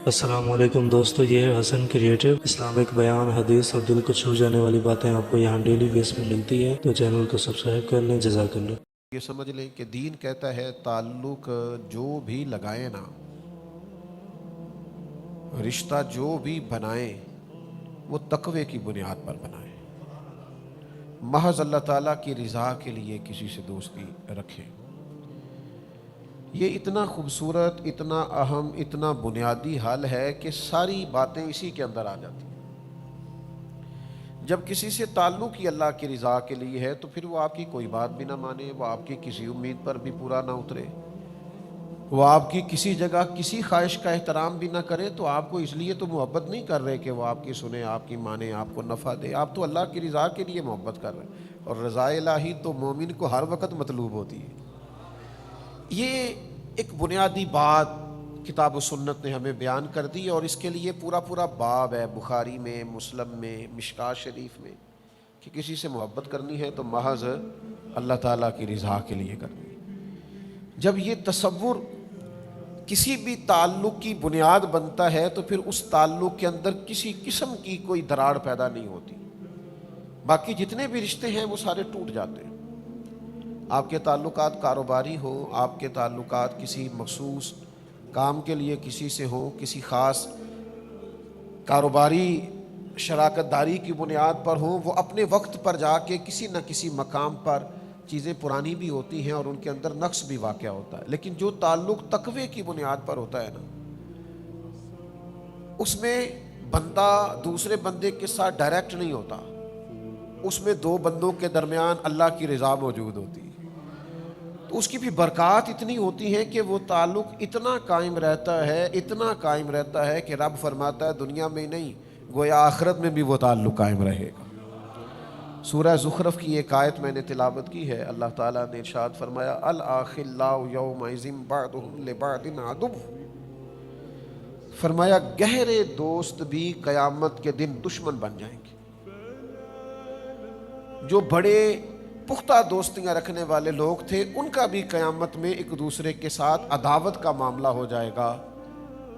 السلام علیکم دوستو، یہ ہے حسن کریٹو اسلامک بیان، حدیث اور دل کو چھو جانے والی باتیں آپ کو یہاں ڈیلی بیس میں ملتی ہے، تو چینل کو سبسکرائب کر لیں۔ جزاک اللہ۔ یہ سمجھ لیں کہ دین کہتا ہے تعلق جو بھی لگائیں نا، رشتہ جو بھی بنائیں وہ تقوی کی بنیاد پر بنائیں، محض اللہ تعالیٰ کی رضا کے لیے کسی سے دوستی رکھیں۔ یہ اتنا خوبصورت، اتنا اہم، اتنا بنیادی حل ہے کہ ساری باتیں اسی کے اندر آ جاتی ہیں۔ جب کسی سے تعلق ہی اللہ کی رضا کے لیے ہے تو پھر وہ آپ کی کوئی بات بھی نہ مانے، وہ آپ کی کسی امید پر بھی پورا نہ اترے، وہ آپ کی کسی جگہ کسی خواہش کا احترام بھی نہ کرے، تو آپ کو اس لیے تو محبت نہیں کر رہے کہ وہ آپ کی سنے، آپ کی مانے، آپ کو نفع دے، آپ تو اللہ کی رضا کے لیے محبت کر رہے ہیں، اور رضا الہی تو مومن کو ہر وقت مطلوب ہوتی ہے۔ یہ ایک بنیادی بات کتاب و سنت نے ہمیں بیان کر دی، اور اس کے لیے پورا پورا باب ہے بخاری میں، مسلم میں، مشکوٰۃ شریف میں، کہ کسی سے محبت کرنی ہے تو محض اللہ تعالیٰ کی رضا کے لیے کرنی ہے۔ جب یہ تصور کسی بھی تعلق کی بنیاد بنتا ہے تو پھر اس تعلق کے اندر کسی قسم کی کوئی دراڑ پیدا نہیں ہوتی، باقی جتنے بھی رشتے ہیں وہ سارے ٹوٹ جاتے ہیں۔ آپ کے تعلقات کاروباری ہوں، آپ کے تعلقات کسی مخصوص کام کے لیے کسی سے ہوں، کسی خاص کاروباری شراکت داری کی بنیاد پر ہوں، وہ اپنے وقت پر جا کے کسی نہ کسی مقام پر چیزیں پرانی بھی ہوتی ہیں اور ان کے اندر نقص بھی واقع ہوتا ہے، لیکن جو تعلق تقوی کی بنیاد پر ہوتا ہے نا، اس میں بندہ دوسرے بندے کے ساتھ ڈائریکٹ نہیں ہوتا، اس میں دو بندوں کے درمیان اللہ کی رضا موجود ہوتی ہے، تو اس کی بھی برکات اتنی ہوتی ہیں کہ وہ تعلق اتنا قائم رہتا ہے، اتنا قائم رہتا ہے کہ رب فرماتا ہے دنیا میں نہیں گویا آخرت میں بھی وہ تعلق قائم رہے گا۔ سورہ زخرف کی ایک آیت میں نے تلاوت کی ہے، اللہ تعالیٰ نے ارشاد فرمایا الاخلاء یومئذ بعضهم لبعض عدو، فرمایا گہرے دوست بھی قیامت کے دن دشمن بن جائیں گے۔ جو بڑے پختہ دوستیاں رکھنے والے لوگ تھے ان کا بھی قیامت میں ایک دوسرے کے ساتھ عداوت کا معاملہ ہو جائے گا،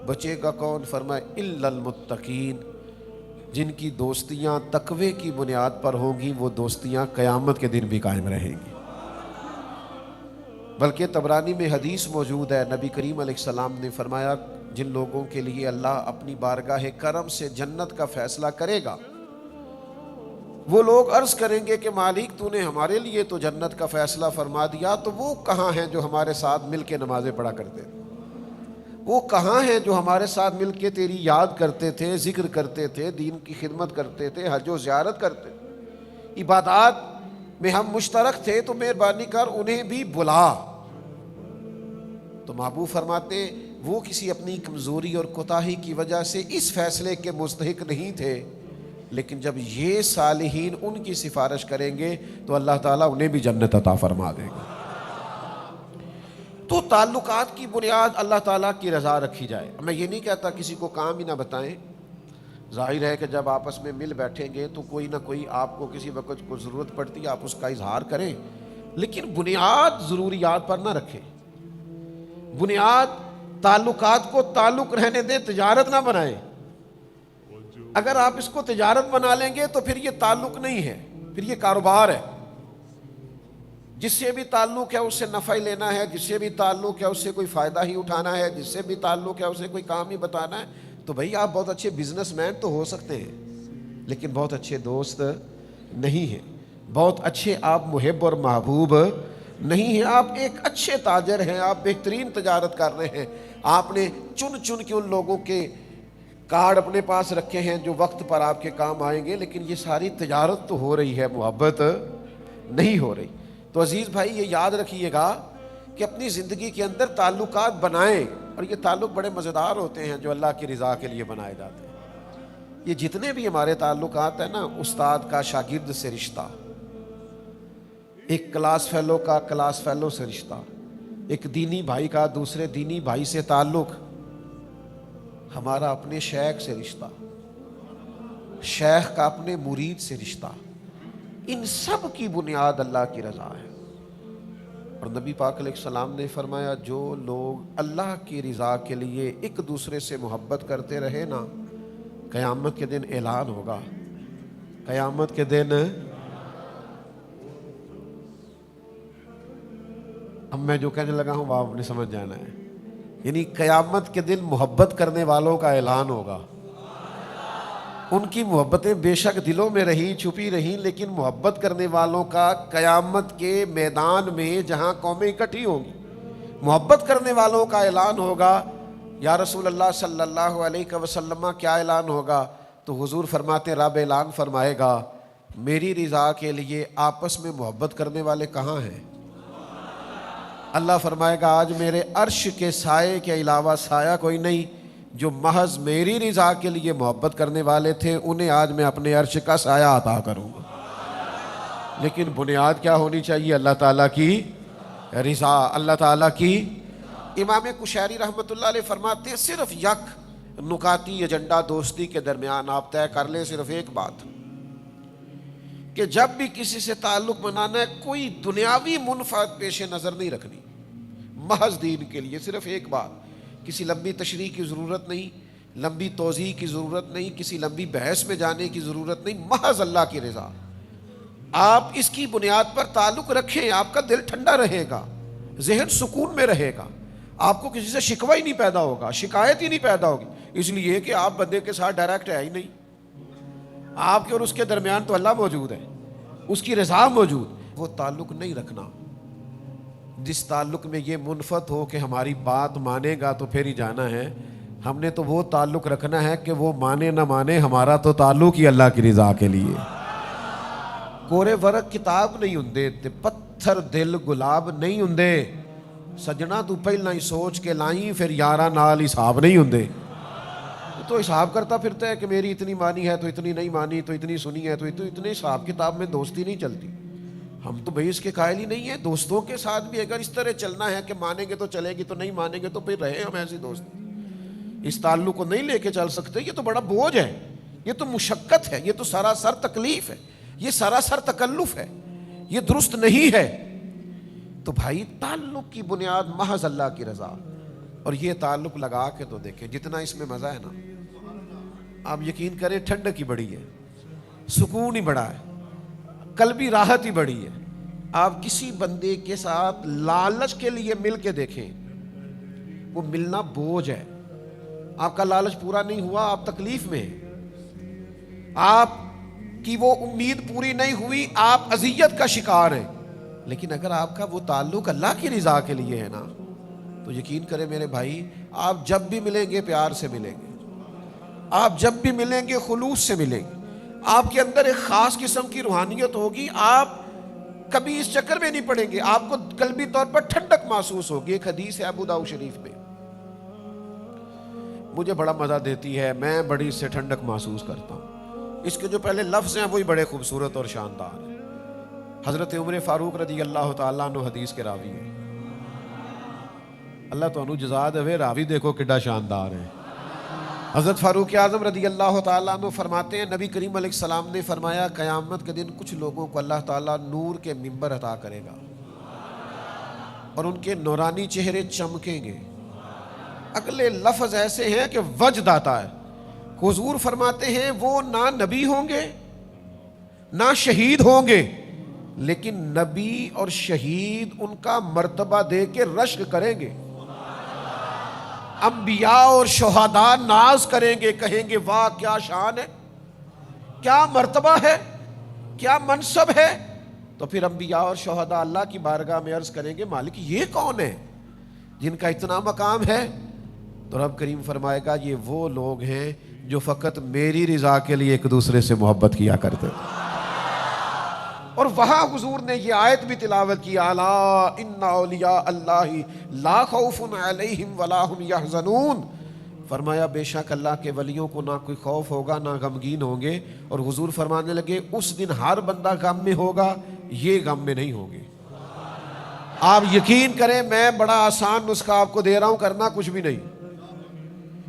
بچے گا کون؟ فرمایا الا المتقین، جن کی دوستیاں تقوی کی بنیاد پر ہوں گی وہ دوستیاں قیامت کے دن بھی قائم رہیں گی۔ بلکہ طبرانی میں حدیث موجود ہے، نبی کریم علیہ السلام نے فرمایا جن لوگوں کے لیے اللہ اپنی بارگاہ کرم سے جنت کا فیصلہ کرے گا، وہ لوگ عرض کریں گے کہ مالک تو نے ہمارے لیے تو جنت کا فیصلہ فرما دیا، تو وہ کہاں ہیں جو ہمارے ساتھ مل کے نمازیں پڑھا کرتے تھے؟ وہ کہاں ہیں جو ہمارے ساتھ مل کے تیری یاد کرتے تھے، ذکر کرتے تھے، دین کی خدمت کرتے تھے، حج و زیارت کرتے تھے، عبادات میں ہم مشترک تھے، تو مہربانی کر انہیں بھی بلا۔ تو محبوب فرماتے وہ کسی اپنی کمزوری اور کوتاہی کی وجہ سے اس فیصلے کے مستحق نہیں تھے، لیکن جب یہ صالحین ان کی سفارش کریں گے تو اللہ تعالیٰ انہیں بھی جنت عطا فرما دے گا۔ تو تعلقات کی بنیاد اللہ تعالیٰ کی رضا رکھی جائے۔ میں یہ نہیں کہتا کسی کو کام ہی نہ بتائیں، ظاہر ہے کہ جب آپس میں مل بیٹھیں گے تو کوئی نہ کوئی آپ کو کسی وقت کو ضرورت پڑتی ہے، آپ اس کا اظہار کریں، لیکن بنیاد ضروریات پر نہ رکھیں، بنیاد تعلقات کو تعلق رہنے دیں، تجارت نہ بنائیں۔ اگر آپ اس کو تجارت بنا لیں گے تو پھر یہ تعلق نہیں ہے، پھر یہ کاروبار ہے۔ جس سے بھی تعلق ہے اس سے نفع ہی لینا ہے، جس سے بھی تعلق ہے اس سے کوئی فائدہ ہی اٹھانا ہے، جس سے بھی تعلق ہے اسے کوئی کام ہی بتانا ہے، تو بھئی آپ بہت اچھے بزنس مین تو ہو سکتے ہیں لیکن بہت اچھے دوست نہیں ہیں، بہت اچھے آپ محب اور محبوب نہیں ہیں، آپ ایک اچھے تاجر ہیں، آپ بہترین تجارت کر رہے ہیں، آپ نے چن چن کے ان لوگوں کے کارڈ اپنے پاس رکھے ہیں جو وقت پر آپ کے کام آئیں گے، لیکن یہ ساری تجارت تو ہو رہی ہے، محبت نہیں ہو رہی۔ تو عزیز بھائی یہ یاد رکھیے گا کہ اپنی زندگی کے اندر تعلقات بنائیں، اور یہ تعلق بڑے مزیدار ہوتے ہیں جو اللہ کی رضا کے لیے بنائے جاتے ہیں۔ یہ جتنے بھی ہمارے تعلقات ہیں نا، استاد کا شاگرد سے رشتہ، ایک کلاس فیلو کا کلاس فیلو سے رشتہ، ایک دینی بھائی کا دوسرے دینی بھائی سے تعلق، ہمارا اپنے شیخ سے رشتہ، شیخ کا اپنے مرید سے رشتہ، ان سب کی بنیاد اللہ کی رضا ہے۔ اور نبی پاک علیہ السلام نے فرمایا جو لوگ اللہ کی رضا کے لیے ایک دوسرے سے محبت کرتے رہے نا، قیامت کے دن اعلان ہوگا، قیامت کے دن اب میں جو کہنے لگا ہوں وہ آپ نے سمجھ جانا ہے، یعنی قیامت کے دن محبت کرنے والوں کا اعلان ہوگا۔ ان کی محبتیں بے شک دلوں میں رہی چھپی رہیں، لیکن محبت کرنے والوں کا قیامت کے میدان میں جہاں قومیں اکٹھی ہوں گی، محبت کرنے والوں کا اعلان ہوگا۔ یا رسول اللہ صلی اللہ علیہ وسلم کیا اعلان ہوگا؟ تو حضور فرماتے ہیں رب اعلان فرمائے گا میری رضا کے لیے آپس میں محبت کرنے والے کہاں ہیں؟ اللہ فرمائے گا آج میرے عرش کے سائے کے علاوہ سایہ کوئی نہیں، جو محض میری رضا کے لیے محبت کرنے والے تھے انہیں آج میں اپنے عرش کا سایہ عطا کروں گا۔ لیکن بنیاد کیا ہونی چاہیے؟ اللہ تعالیٰ کی رضا، اللہ تعالیٰ کی۔ امام کشیری رحمۃ اللہ علیہ فرماتے ہیں صرف یک نکاتی ایجنڈا دوستی کے درمیان آپ طے کر لیں، صرف ایک بات کہ جب بھی کسی سے تعلق بنانا ہے کوئی دنیاوی منفعت پیش نظر نہیں رکھنی، محض دین کے لیے صرف ایک بات، کسی لمبی تشریح کی ضرورت نہیں، لمبی توضیح کی ضرورت نہیں، کسی لمبی بحث میں جانے کی ضرورت نہیں، محض اللہ کی رضا۔ آپ اس کی بنیاد پر تعلق رکھیں، آپ کا دل ٹھنڈا رہے گا، ذہن سکون میں رہے گا، آپ کو کسی سے شکوہ ہی نہیں پیدا ہوگا، شکایت ہی نہیں پیدا ہوگی، اس لیے کہ آپ بندے کے ساتھ ڈائریکٹ ہے ہی نہیں، آپ کے اور اس کے درمیان تو اللہ موجود ہے، اس کی رضا موجود، وہ تعلق نہیں رکھنا۔ جس تعلق میں یہ منفعت ہو کہ ہماری بات مانے گا تو پھر ہی جانا ہے، ہم نے تو وہ تعلق رکھنا ہے کہ وہ مانے نہ مانے، ہمارا تو تعلق ہی اللہ کی رضا کے لیے۔ کورے ورق کتاب نہیں ہوندے تے پتھر دل گلاب نہیں ہوندے، سجنا تو پہلا ہی سوچ کے لائیں پھر یاراں نال حساب نہیں ہوندے۔ تو حساب کرتا پھرتا ہے کہ میری اتنی مانی ہے تو اتنی نہیں مانی، تو اتنی سنی ہے تو اتنے حساب کتاب میں دوستی نہیں چلتی۔ ہم تو بھائی اس کے قائل ہی نہیں ہیں، دوستوں کے ساتھ بھی اگر اس طرح چلنا ہے کہ مانیں گے تو چلے گی، تو نہیں مانیں گے تو پھر رہے ہم ایسے دوست، اس تعلق کو نہیں لے کے چل سکتے۔ یہ تو بڑا بوجھ ہے، یہ تو مشقت ہے، یہ تو سراسر تکلیف ہے، یہ سراسر تکلف ہے، یہ درست نہیں ہے۔ تو بھائی تعلق کی بنیاد محض اللہ کی رضا، اور یہ تعلق لگا کے تو دیکھیں جتنا اس میں مزہ ہے نا، آپ یقین کریں ٹھنڈک ہی بڑی ہے، سکون ہی بڑا ہے، قلبی راحت ہی بڑی ہے۔ آپ کسی بندے کے ساتھ لالچ کے لیے مل کے دیکھیں، وہ ملنا بوجھ ہے، آپ کا لالچ پورا نہیں ہوا آپ تکلیف میں ہیں، آپ کی وہ امید پوری نہیں ہوئی آپ اذیت کا شکار ہیں۔ لیکن اگر آپ کا وہ تعلق اللہ کی رضا کے لیے ہے نا، تو یقین کریں میرے بھائی آپ جب بھی ملیں گے پیار سے ملیں گے، آپ جب بھی ملیں گے خلوص سے ملیں گے، آپ کے اندر ایک خاص قسم کی روحانیت ہوگی، آپ کبھی اس چکر میں نہیں پڑیں گے، آپ کو قلبی طور پر ٹھنڈک محسوس ہوگی۔ ایک حدیث ہے ابو داؤد شریف میں، مجھے بڑا مزہ دیتی ہے، میں بڑی اس سے ٹھنڈک محسوس کرتا ہوں، اس کے جو پہلے لفظ ہیں وہی بڑے خوبصورت اور شاندار ہیں۔ حضرت عمر فاروق رضی اللہ تعالیٰ عنہ حدیث کے راوی ہیں، اللہ تو انہوں جزا دے، راوی دیکھو کڈا شاندار ہے۔ حضرت فاروق اعظم رضی اللہ تعالیٰ عنہ فرماتے ہیں نبی کریم علیہ السلام نے فرمایا قیامت کے دن کچھ لوگوں کو اللہ تعالیٰ نور کے منبر عطا کرے گا اور ان کے نورانی چہرے چمکیں گے۔ اگلے لفظ ایسے ہیں کہ وجد آتا ہے، حضور فرماتے ہیں وہ نہ نبی ہوں گے نہ شہید ہوں گے، لیکن نبی اور شہید ان کا مرتبہ دے کے رشک کریں گے، انبیاء اور شہداء ناز کریں گے، کہیں گے واہ کیا شان ہے، کیا مرتبہ ہے، کیا منصب ہے۔ تو پھر انبیاء اور شہداء اللہ کی بارگاہ میں عرض کریں گے مالک یہ کون ہے جن کا اتنا مقام ہے؟ تو رب کریم فرمائے گا یہ وہ لوگ ہیں جو فقط میری رضا کے لیے ایک دوسرے سے محبت کیا کرتے ہیں۔ اور وہاں حضور نے یہ آیت بھی تلاوت کی، الا ان اولیاء اللہ لا خوف علیہم ولا هم یحزنون، فرمایا بے شک اللہ کے ولیوں کو نہ کوئی خوف ہوگا نہ غمگین ہوں گے۔ اور حضور فرمانے لگے اس دن ہر بندہ غم میں ہوگا، یہ غم میں نہیں ہوں گے۔ آپ یقین کریں میں بڑا آسان نسخہ آپ کو دے رہا ہوں، کرنا کچھ بھی نہیں،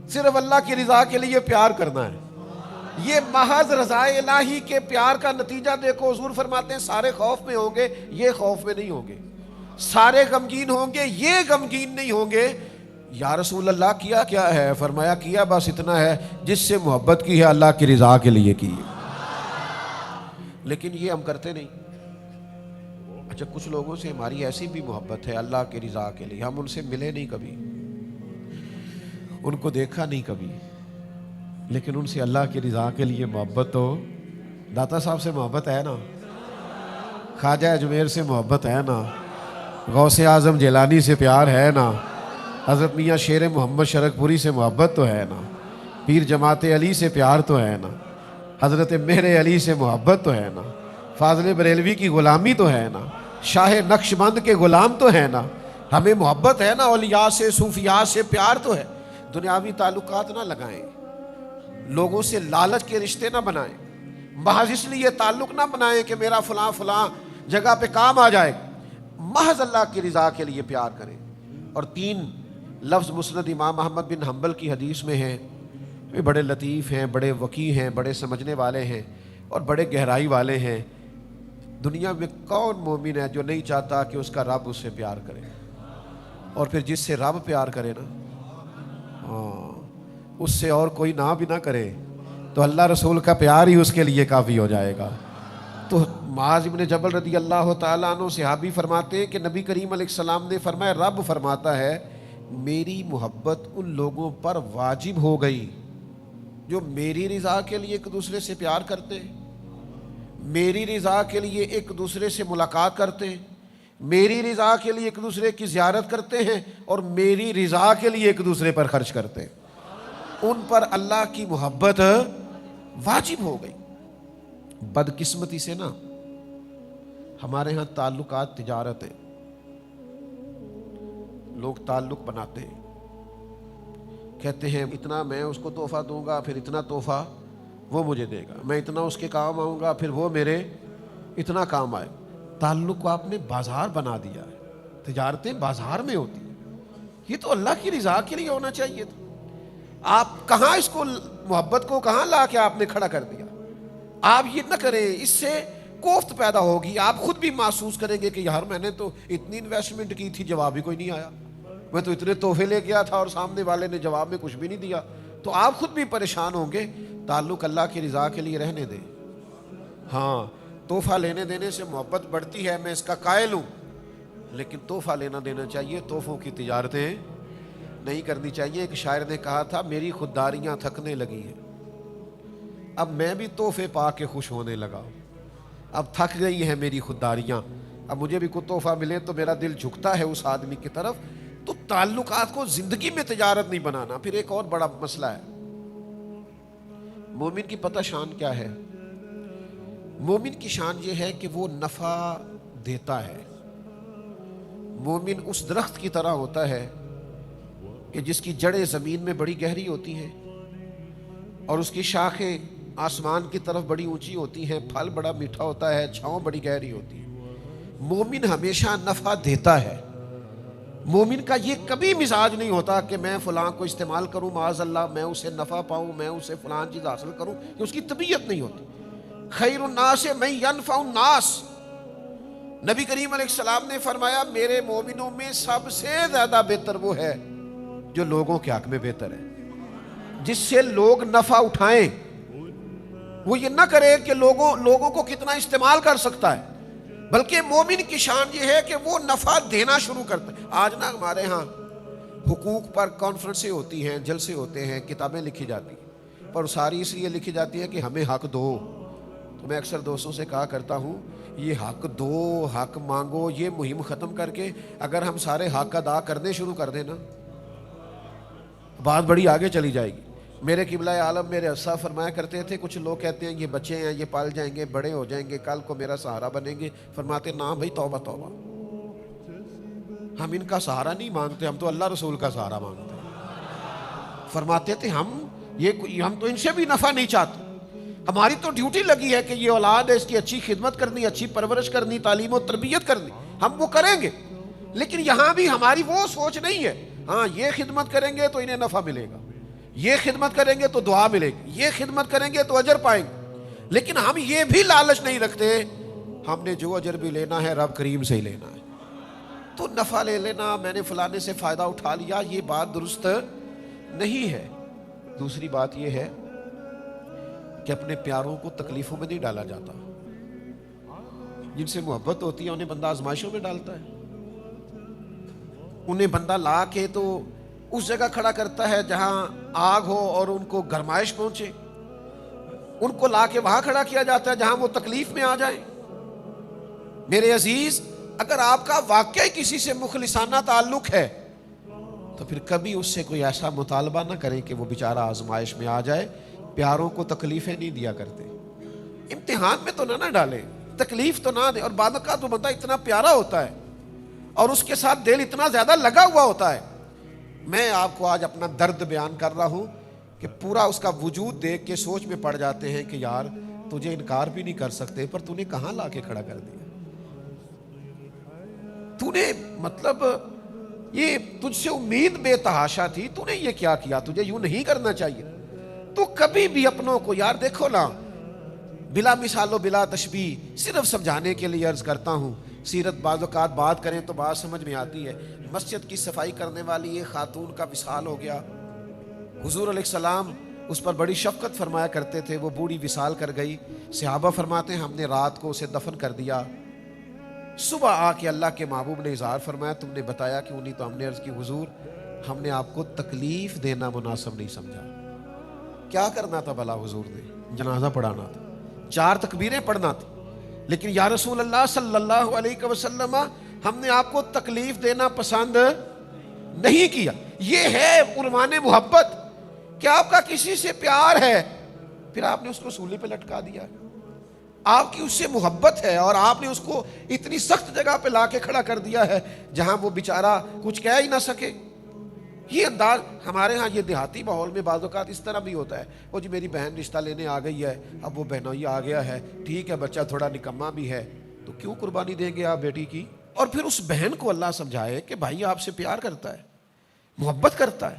صرف اللہ کی رضا کے لیے پیار کرنا ہے۔ یہ محض رضا الہی کے پیار کا نتیجہ دیکھو، حضور فرماتے ہیں سارے خوف میں ہوں گے، یہ خوف میں نہیں ہوں گے۔ سارے غمگین ہوں گے، یہ غمگین نہیں ہوں گے یا رسول اللہ کیا کیا ہے؟ فرمایا کیا بس اتنا ہے جس سے محبت کی ہے اللہ کی رضا کے لیے کی ہے۔ لیکن یہ ہم کرتے نہیں۔ اچھا کچھ لوگوں سے ہماری ایسی بھی محبت ہے اللہ کی رضا کے لیے، ہم ان سے ملے نہیں کبھی، ان کو دیکھا نہیں کبھی، لیکن ان سے اللہ کی رضا کے لیے محبت تو داتا صاحب سے محبت ہے نا، خواجہ اجمیر سے محبت ہے نا، غوث اعظم جیلانی سے پیار ہے نا، حضرت میاں شیر محمد شرک پوری سے محبت تو ہے نا، پیر جماعت علی سے پیار تو ہے نا، حضرت مہر علی سے محبت تو ہے نا، فاضل بریلوی کی غلامی تو ہے نا، شاہ نقش بند کے غلام تو ہے نا، ہمیں محبت ہے نا، اولیاء سے صوفیاء سے پیار تو ہے۔ دنیاوی تعلقات نہ لگائیں، لوگوں سے لالچ کے رشتے نہ بنائیں، محض اس لیے تعلق نہ بنائیں کہ میرا فلاں فلاں جگہ پہ کام آ جائے، محض اللہ کی رضا کے لیے پیار کریں۔ اور 3 لفظ مسند امام احمد بن حنبل کی حدیث میں ہیں، یہ بڑے لطیف ہیں، بڑے وقی ہیں، بڑے سمجھنے والے ہیں اور بڑے گہرائی والے ہیں۔ دنیا میں کون مومن ہے جو نہیں چاہتا کہ اس کا رب اس سے پیار کرے؟ اور پھر جس سے رب پیار کرے نا، اس سے اور کوئی نہ بھی نہ کرے تو اللہ رسول کا پیار ہی اس کے لیے کافی ہو جائے گا۔ تو معاذ بن جبل رضی اللہ تعالیٰ عنہ صحابی فرماتے ہیں کہ نبی کریم علیہ السلام نے فرمایا، رب فرماتا ہے میری محبت ان لوگوں پر واجب ہو گئی جو میری رضا کے لیے ایک دوسرے سے پیار کرتے ہیں، میری رضا کے لیے ایک دوسرے سے ملاقات کرتے ہیں، میری رضا کے لیے ایک دوسرے کی زیارت کرتے ہیں اور میری رضا کے لیے ایک دوسرے پر خرچ کرتے ہیں۔ ان پر اللہ کی محبت واجب ہو گئی۔ بدقسمتی سے نا ہمارے ہاں تعلقات تجارت ہیں، لوگ تعلق بناتے ہیں، کہتے ہیں اتنا میں اس کو تحفہ دوں گا پھر اتنا تحفہ وہ مجھے دے گا، میں اتنا اس کے کام آؤں گا پھر وہ میرے اتنا کام آئے۔ تعلق کو آپ نے بازار بنا دیا ہے، تجارتیں بازار میں ہوتی ہیں، یہ تو اللہ کی رضا کے لیے ہونا چاہیے تھا۔ آپ کہاں اس کو محبت کو کہاں لا کے آپ نے کھڑا کر دیا؟ آپ یہ نہ کریں، اس سے کوفت پیدا ہوگی، آپ خود بھی محسوس کریں گے کہ یار میں نے تو اتنی انویسٹمنٹ کی تھی جواب ہی کوئی نہیں آیا، میں تو اتنے تحفے لے گیا تھا اور سامنے والے نے جواب میں کچھ بھی نہیں دیا، تو آپ خود بھی پریشان ہوں گے۔ تعلق اللہ کی رضا کے لیے رہنے دیں۔ ہاں تحفہ لینے دینے سے محبت بڑھتی ہے، میں اس کا قائل ہوں، لیکن تحفہ لینا دینا چاہیے، تحفوں کی تجارتیں نہیں کرنی چاہیے۔ ایک شاعر نے کہا تھا میری خودداریاں تھکنے لگی ہیں، اب میں بھی تحفے پا کے خوش ہونے لگا، اب تھک گئی ہیں میری خودداریاں، اب مجھے بھی کوئی تحفہ ملے تو میرا دل جھکتا ہے اس آدمی کی طرف۔ تو تعلقات کو زندگی میں تجارت نہیں بنانا۔ پھر ایک اور بڑا مسئلہ ہے، مومن کی پتہ شان کیا ہے؟ مومن کی شان یہ ہے کہ وہ نفع دیتا ہے۔ مومن اس درخت کی طرح ہوتا ہے کہ جس کی جڑیں زمین میں بڑی گہری ہوتی ہیں اور اس کی شاخیں آسمان کی طرف بڑی اونچی ہوتی ہیں، پھل بڑا میٹھا ہوتا ہے، چھاؤں بڑی گہری ہوتی ہے۔ مومن ہمیشہ نفع دیتا ہے۔ مومن کا یہ کبھی مزاج نہیں ہوتا کہ میں فلاں کو استعمال کروں، معاذ اللہ میں اسے نفع پاؤں، میں اسے فلاں چیز حاصل کروں، کہ اس کی طبیعت نہیں ہوتی۔ خیر الناس من ینفع الناس، نبی کریم علیہ السلام نے فرمایا میرے مومنوں میں سب سے زیادہ بہتر وہ ہے جو لوگوں کے حق میں بہتر ہے، جس سے لوگ نفع اٹھائیں۔ وہ یہ نہ کرے کہ لوگوں کو کتنا استعمال کر سکتا ہے، بلکہ مومن کی شان یہ ہے کہ وہ نفع دینا شروع کرتا ہے۔ آج نا ہمارے ہاں حقوق پر کانفرنسیں ہوتی ہیں، جلسے ہوتے ہیں، کتابیں لکھی جاتی ہیں، پر ساری اس لیے لکھی جاتی ہے کہ ہمیں حق دو۔ تو میں اکثر دوستوں سے کہا کرتا ہوں یہ حق دو، حق مانگو، یہ مہم ختم کر کے اگر ہم سارے حق ادا کرنے شروع کر دیں نا، بات بڑی آگے چلی جائے گی۔ میرے قبلہ عالم میرے اسا فرمایا کرتے تھے، کچھ لوگ کہتے ہیں یہ بچے ہیں، یہ پال جائیں گے، بڑے ہو جائیں گے، کل کو میرا سہارا بنیں گے۔ فرماتے نا بھائی توبہ توبہ، ہم ان کا سہارا نہیں مانگتے، ہم تو اللہ رسول کا سہارا مانگتے ہیں۔ فرماتے تھے ہم تو ان سے بھی نفع نہیں چاہتے، ہماری تو ڈیوٹی لگی ہے کہ یہ اولاد ہے، اس کی اچھی خدمت کرنی، اچھی پرورش کرنی، تعلیم و تربیت کرنی، ہم وہ کریں گے۔ لیکن یہاں بھی ہماری وہ سوچ نہیں ہے، ہاں یہ خدمت کریں گے تو انہیں نفع ملے گا، یہ خدمت کریں گے تو دعا ملے گی، یہ خدمت کریں گے تو اجر پائیں گے۔ لیکن ہم یہ بھی لالچ نہیں رکھتے، ہم نے جو اجر بھی لینا ہے رب کریم سے ہی لینا ہے۔ تو نفع لے لینا، میں نے فلانے سے فائدہ اٹھا لیا، یہ بات درست نہیں ہے۔ دوسری بات یہ ہے کہ اپنے پیاروں کو تکلیفوں میں نہیں ڈالا جاتا۔ جن سے محبت ہوتی ہے انہیں بندہ آزمائشوں میں ڈالتا ہے، انہیں بندہ لا کے تو اس جگہ کھڑا کرتا ہے جہاں آگ ہو اور ان کو گرمائش پہنچے، ان کو لا کے وہاں کھڑا کیا جاتا ہے جہاں وہ تکلیف میں آ جائیں۔ میرے عزیز، اگر آپ کا واقعی کسی سے مخلصانہ تعلق ہے تو پھر کبھی اس سے کوئی ایسا مطالبہ نہ کریں کہ وہ بیچارہ آزمائش میں آ جائے۔ پیاروں کو تکلیفیں نہیں دیا کرتے، امتحان میں تو نہ ڈالیں، تکلیف تو نہ دیں۔ اور بعد کا تو بندہ اتنا پیارا ہوتا ہے اور اس کے ساتھ دل اتنا زیادہ لگا ہوا ہوتا ہے۔ میں آپ کو آج اپنا درد بیان کر رہا ہوں کہ پورا اس کا وجود دیکھ کے سوچ میں پڑ جاتے ہیں کہ یار تجھے انکار بھی نہیں کر سکتے، پر تو نے کہاں لا کے کھڑا کر دیا؟ تو نے مطلب یہ تجھ سے امید بے تحاشا تھی، تو نے یہ کیا کیا؟ تجھے یوں نہیں کرنا چاہیے۔ تو کبھی بھی اپنوں کو، یار دیکھو نا، بلا مثال و بلا تشبیہ، صرف سمجھانے کے لیے عرض کرتا ہوں، سیرت بعض اوقات بات کریں تو بات سمجھ میں آتی ہے۔ مسجد کی صفائی کرنے والی ایک خاتون کا وصال ہو گیا، حضور علیہ السلام اس پر بڑی شفقت فرمایا کرتے تھے، وہ بوڑھی وصال کر گئی۔ صحابہ فرماتے ہیں ہم نے رات کو اسے دفن کر دیا، صبح آ کے اللہ کے محبوب نے اظہار فرمایا تم نے بتایا کیوں نہیں؟ تو ہم نے عرض کی حضور ہم نے آپ کو تکلیف دینا مناسب نہیں سمجھا۔ کیا کرنا تھا بھلا حضور نے؟ جنازہ پڑھانا تھا، 4 تکبیریں پڑھنا تھی، لیکن یا رسول اللہ صلی اللہ علیہ وسلم ہم نے آپ کو تکلیف دینا پسند نہیں کیا۔ یہ ہے عنوان محبت کہ آپ کا کسی سے پیار ہے، پھر آپ نے اس کو سولی پہ لٹکا دیا، آپ کی اس سے محبت ہے اور آپ نے اس کو اتنی سخت جگہ پہ لا کے کھڑا کر دیا ہے جہاں وہ بیچارہ کچھ کہہ ہی نہ سکے۔ یہ انداز ہمارے ہاں، یہ دیہاتی ماحول میں بعض اوقات اس طرح بھی ہوتا ہے، وہ جی میری بہن رشتہ لینے آ گئی ہے، اب وہ بہنوئی آ گیا ہے، ٹھیک ہے بچہ تھوڑا نکما بھی ہے تو کیوں قربانی دیں گے آپ بیٹی کی؟ اور پھر اس بہن کو اللہ سمجھائے کہ بھائی آپ سے پیار کرتا ہے، محبت کرتا ہے،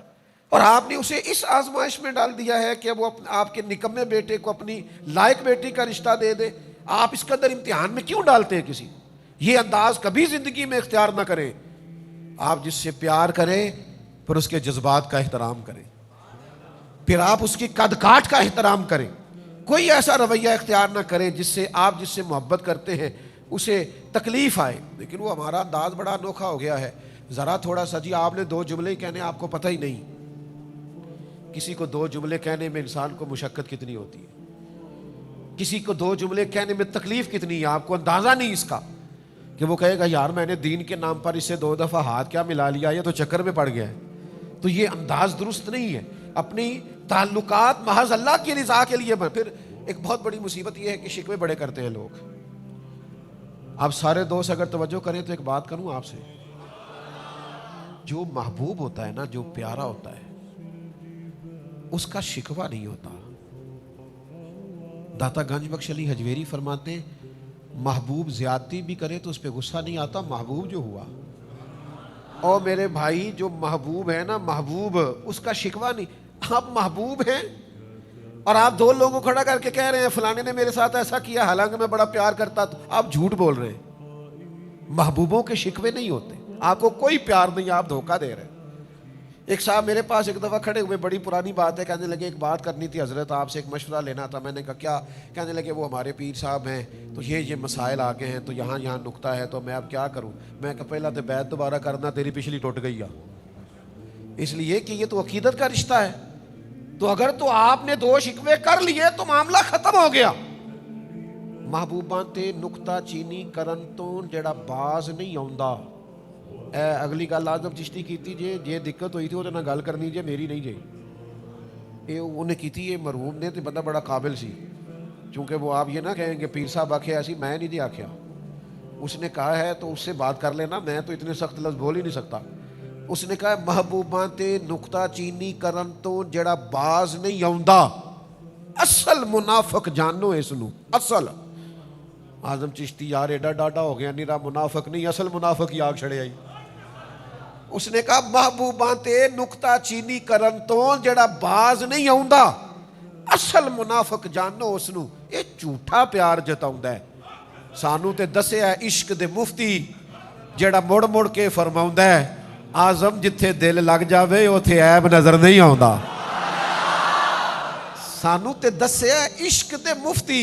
اور آپ نے اسے اس آزمائش میں ڈال دیا ہے کہ وہ آپ کے نکمے بیٹے کو اپنی لائق بیٹی کا رشتہ دے دے۔ آپ اس قدر امتحان میں کیوں ڈالتے ہیں کسی؟ یہ انداز کبھی زندگی میں اختیار نہ کریں۔ آپ جس سے پیار کریں پھر اس کے جذبات کا احترام کریں، پھر آپ اس کی قد کاٹ کا احترام کریں۔ کوئی ایسا رویہ اختیار نہ کریں جس سے آپ جس سے محبت کرتے ہیں اسے تکلیف آئے۔ لیکن وہ ہمارا انداز بڑا انوکھا ہو گیا ہے، ذرا تھوڑا سا جی آپ نے 2 جملے کہنے آپ کو پتہ ہی نہیں۔ کسی کو 2 جملے کہنے میں انسان کو مشقت کتنی ہوتی ہے، کسی کو 2 جملے کہنے میں تکلیف کتنی ہے، آپ کو اندازہ نہیں اس کا کہ وہ کہے گا یار میں نے دین کے نام پر اس سے 2 دفعہ ہاتھ کیا ملا لیا، یہ تو چکر میں پڑ گیا ہے۔ تو یہ انداز درست نہیں ہے۔ اپنی تعلقات محض اللہ کی رضا کے لیے پھر ایک بہت بڑی مصیبت یہ ہے کہ شکوے بڑے کرتے ہیں لوگ۔ آپ سارے دوست اگر توجہ کریں تو ایک بات کروں آپ سے، جو محبوب ہوتا ہے نا، جو پیارا ہوتا ہے اس کا شکوہ نہیں ہوتا۔ داتا گنج بخش علی حجویری فرماتے ہیں محبوب زیادتی بھی کرے تو اس پہ غصہ نہیں آتا، محبوب جو ہوا۔ اور میرے بھائی جو محبوب ہے نا، محبوب اس کا شکوہ نہیں۔ آپ محبوب ہیں اور آپ 2 لوگوں کو کھڑا کر کے کہہ رہے ہیں فلانے نے میرے ساتھ ایسا کیا حالانکہ میں بڑا پیار کرتا، تو آپ جھوٹ بول رہے ہیں۔ محبوبوں کے شکوے نہیں ہوتے، آپ کو کوئی پیار نہیں، آپ دھوکہ دے رہے ہیں۔ ایک صاحب میرے پاس ایک دفعہ کھڑے ہوئے، بڑی پرانی بات ہے، کہنے لگے ایک بات کرنی تھی حضرت آپ سے، ایک مشورہ لینا تھا۔ میں نے کہا کیا؟ کہنے لگے وہ ہمارے پیر صاحب ہیں تو یہ مسائل آگے ہیں تو یہاں نکتہ ہے تو میں اب کیا کروں؟ میں کہا پہلا تو بیعت دوبارہ کرنا، تیری پچھلی ٹوٹ گئی ہے، اس لیے کہ یہ تو عقیدت کا رشتہ ہے۔ تو اگر تو آپ نے 2 شکوے کر لیے تو معاملہ ختم ہو گیا۔ محبوباں تے نکتہ چینی کرن تو جڑا باز نہیں آوندا۔ اگلی گل آزم چشتی کیتی جے دقت ہوئی تھی وہ گل کرنی جے میری نہیں جے، یہ انہیں کیتی یہ مرحوم نے، تو بندہ بڑا قابل سی، چونکہ وہ آپ یہ نہ کہیں کہ پیر صاحب آکھے ایسی، میں نہیں جی آکھیا، اس نے کہا ہے تو اس سے بات کر لینا، میں تو اتنے سخت لفظ بول ہی نہیں سکتا۔ اس نے کہا محبوباں تے نکتہ چینی کرن تو جڑا باز نہیں آوندا، اصل منافق جانو اس نو، اصل۔ آزم چشتی یار ایڈا ڈاڈا ہو گیا، نیرا منافق نہیں اصل منافق ہی آگ چھڑے آئی۔ اس نے کہا محبوباں تے نکتہ چینی کرن تو جڑا باز نہیں آوندا، اصل منافق جانو اس نو، یہ جھوٹا پیار جتاوندا ہے۔ سانو تے دسے ہے عشق دے مفتی ਜਿਹੜਾ ਮੁੜ ਮੁੜ ਕੇ ਫਰਮਾਉਂਦਾ ਹੈ ਆਜ਼ਮ ਜਿੱਥੇ ਦਿਲ ਲੱਗ ਜਾਵੇ ਉੱਥੇ ਐਬ ਨਜ਼ਰ ਨਹੀਂ ਆਉਂਦਾ। ਸਾਨੂੰ ਤੇ ਦੱਸਿਆ ਇਸ਼ਕ ਦੇ ਮੁਫਤੀ,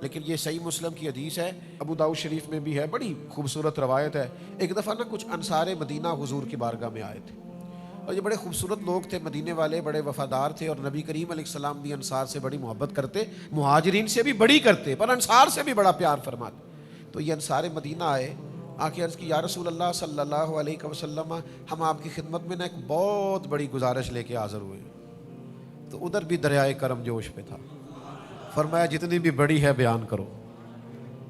لیکن یہ صحیح مسلم کی حدیث ہے، ابو داؤد شریف میں بھی ہے، بڑی خوبصورت روایت ہے۔ ایک دفعہ نا کچھ انصار مدینہ حضور کی بارگاہ میں آئے تھے، اور یہ بڑے خوبصورت لوگ تھے، مدینے والے بڑے وفادار تھے، اور نبی کریم علیہ السلام بھی انصار سے بڑی محبت کرتے، مہاجرین سے بھی بڑی کرتے، پر انصار سے بھی بڑا پیار فرماتے۔ تو یہ انصار مدینہ آئے، آ کے عرض کی یا رسول اللہ صلی اللہ علیہ وسلم، ہم آپ کی خدمت میں نا ایک بہت بڑی گزارش لے کے حاضر ہوئے ہیں۔ تو ادھر بھی دریائے کرم جوش پہ تھا، فرمایا جتنی بھی بڑی ہے بیان کرو۔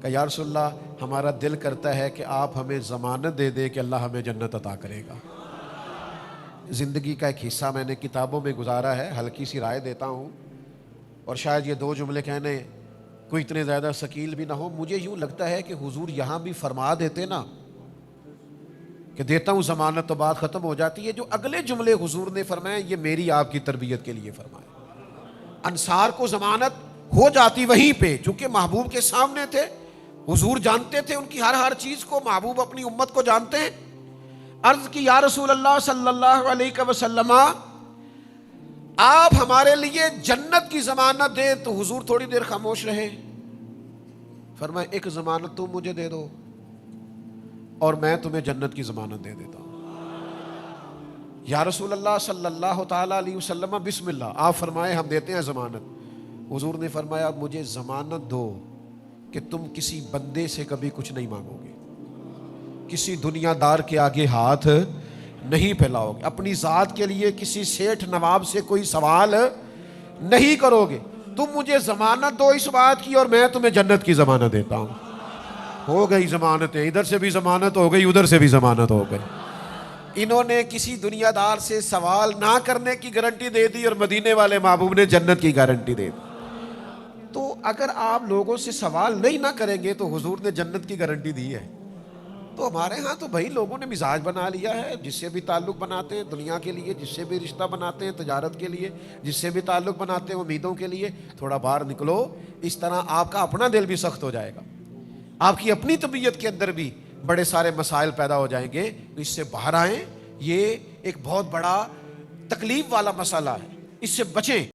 کہ یا رسول اللہ ہمارا دل کرتا ہے کہ آپ ہمیں ضمانت دے دے کہ اللہ ہمیں جنت عطا کرے گا۔ زندگی کا ایک حصہ میں نے کتابوں میں گزارا ہے، ہلکی سی رائے دیتا ہوں، اور شاید یہ دو جملے کہنے کوئی اتنے زیادہ ثقیل بھی نہ ہو۔ مجھے یوں لگتا ہے کہ حضور یہاں بھی فرما دیتے نا کہ دیتا ہوں ضمانت، تو بات ختم ہو جاتی ہے۔ جو اگلے جملے حضور نے فرمائے یہ میری آپ کی تربیت کے لیے فرمائے۔ انصار کو ضمانت ہو جاتی وہیں پہ، چونکہ محبوب کے سامنے تھے، حضور جانتے تھے ان کی ہر چیز کو، محبوب اپنی امت کو جانتے ہیں۔ عرض کی یا رسول اللہ صلی اللہ علیہ وسلم آپ ہمارے لیے جنت کی ضمانت دے، تو حضور تھوڑی دیر خاموش رہے، فرمایا ایک ضمانت تم مجھے دے دو اور میں تمہیں جنت کی ضمانت دے دیتا ہوں۔ یا رسول اللہ صلی اللہ تعالی علیہ وسلم بسم اللہ، آپ فرمائے ہم دیتے ہیں ضمانت۔ حضور نے فرمایا مجھے ضمانت دو کہ تم کسی بندے سے کبھی کچھ نہیں مانگو گے، کسی دنیا دار کے آگے ہاتھ نہیں پھیلاؤ گے، اپنی ذات کے لیے کسی سیٹھ نواب سے کوئی سوال نہیں کرو گے، تم مجھے ضمانت دو اس بات کی اور میں تمہیں جنت کی ضمانت دیتا ہوں۔ ہو گئی ضمانتیں، ادھر سے بھی ضمانت ہو گئی، ادھر سے بھی ضمانت ہو گئی۔ انہوں نے کسی دنیا دار سے سوال نہ کرنے کی گارنٹی دے دی، اور مدینے والے محبوب نے جنت کی گارنٹی دے دی۔ تو اگر آپ لوگوں سے سوال نہیں نہ کریں گے تو حضور نے جنت کی گارنٹی دی ہے۔ تو ہمارے ہاں تو بھائی لوگوں نے مزاج بنا لیا ہے، جس سے بھی تعلق بناتے ہیں دنیا کے لیے، جس سے بھی رشتہ بناتے ہیں تجارت کے لیے، جس سے بھی تعلق بناتے ہیں امیدوں کے لیے، تھوڑا باہر نکلو، اس طرح آپ کا اپنا دل بھی سخت ہو جائے گا، آپ کی اپنی طبیعت کے اندر بھی بڑے سارے مسائل پیدا ہو جائیں گے۔ اس سے باہر آئیں، یہ ایک بہت بڑا تکلیف والا مسئلہ ہے، اس سے بچیں۔